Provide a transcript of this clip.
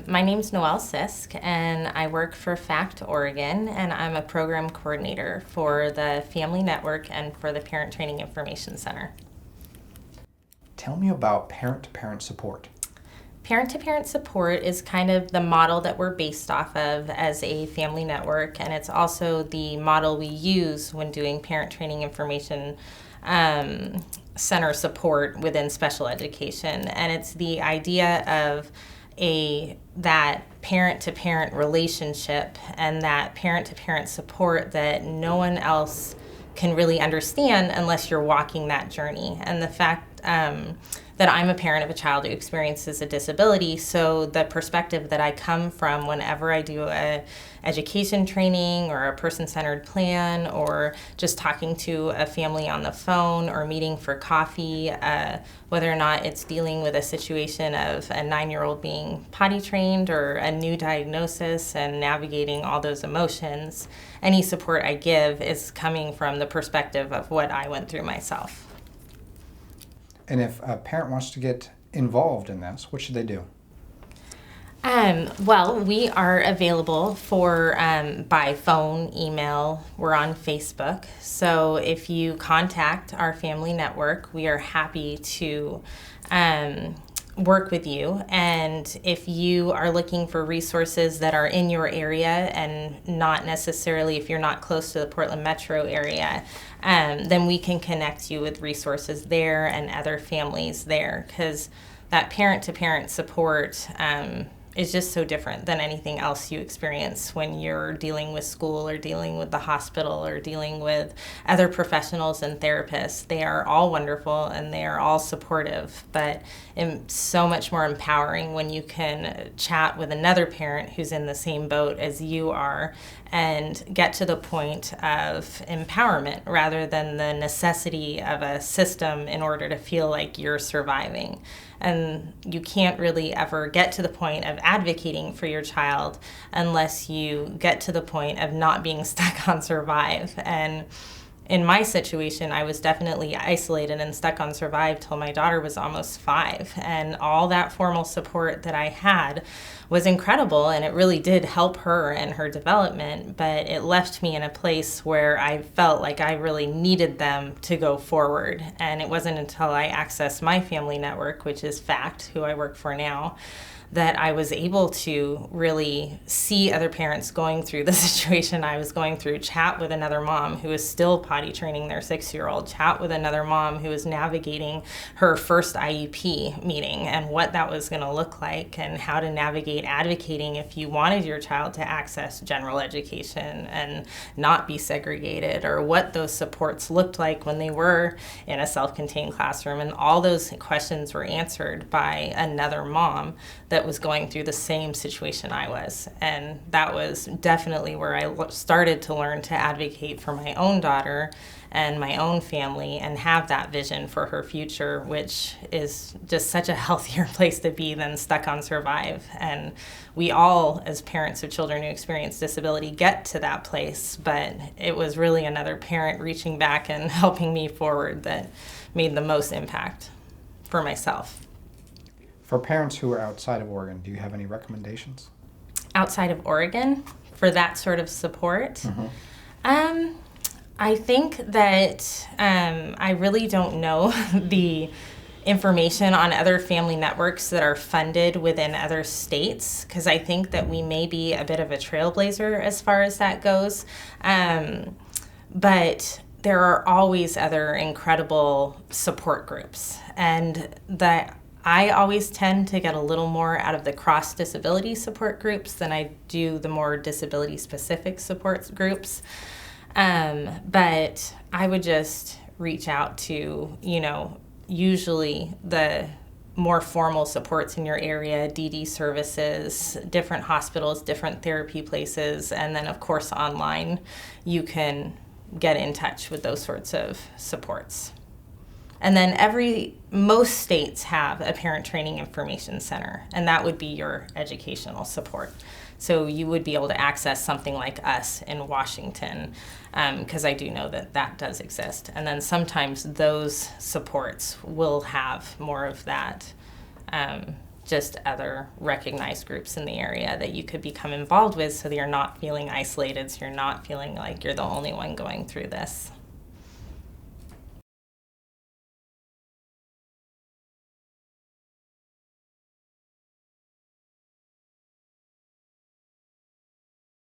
My name's Noelle Sisk, and I work for FACT Oregon, and I'm a program coordinator for the Family Network and for the Parent Training Information Center. Tell me about parent-to-parent support. Parent-to-parent support is kind of the model that we're based off of as a family network, and it's also the model we use when doing parent training information center support within special education. And it's the idea of that parent-to-parent relationship and that parent-to-parent support that no one else can really understand unless you're walking that journey. And the fact that I'm a parent of a child who experiences a disability, so the perspective that I come from whenever I do a education training or a person-centered plan or just talking to a family on the phone or meeting for coffee, whether or not it's dealing with a situation of a 9-year-old being potty trained or a new diagnosis and navigating all those emotions, any support I give is coming from the perspective of what I went through myself. And if a parent wants to get involved in this, what should they do? Well, we are available for by phone, email. We're on Facebook. So if you contact our family network, we are happy to work with you. And if you are looking for resources that are in your area and not necessarily if you're not close to the Portland metro area, then we can connect you with resources there and other families there, because that parent-to-parent support is just so different than anything else you experience when you're dealing with school or dealing with the hospital or dealing with other professionals and therapists. They are all wonderful and they are all supportive, but it's so much more empowering when you can chat with another parent who's in the same boat as you are and get to the point of empowerment rather than the necessity of a system in order to feel like you're surviving. And you can't really ever get to the point of advocating for your child unless you get to the point of not being stuck on survive. And in my situation, I was definitely isolated and stuck on survive till my daughter was almost 5. And all that formal support that I had was incredible, and it really did help her and her development, but it left me in a place where I felt like I really needed them to go forward. And it wasn't until I accessed my family network, which is FACT, who I work for now, that I was able to really see other parents going through the situation I was going through, chat with another mom who is still potty training their 6-year-old, chat with another mom who is navigating her first IEP meeting and what that was going to look like and how to navigate advocating if you wanted your child to access general education and not be segregated, or what those supports looked like when they were in a self-contained classroom. And all those questions were answered by another mom that was going through the same situation I was. And that was definitely where I started to learn to advocate for my own daughter and my own family and have that vision for her future, which is just such a healthier place to be than stuck on survive. And we all, as parents of children who experience disability, get to that place, but it was really another parent reaching back and helping me forward that made the most impact for myself. For parents who are outside of Oregon, do you have any recommendations? Outside of Oregon for that sort of support? I think that I really don't know the information on other family networks that are funded within other states, because I think that we may be a bit of a trailblazer as far as that goes. But there are always other incredible support groups, and that I always tend to get a little more out of the cross-disability support groups than I do the more disability-specific support groups. But I would just reach out to, usually the more formal supports in your area, DD services, different hospitals, different therapy places, and then, of course, online, you can get in touch with those sorts of supports. And then most states have a parent training information center, and that would be your educational support. So you would be able to access something like us in Washington, because I do know that does exist. And then sometimes those supports will have more of that just other recognized groups in the area that you could become involved with so that you're not feeling isolated, so you're not feeling like you're the only one going through this.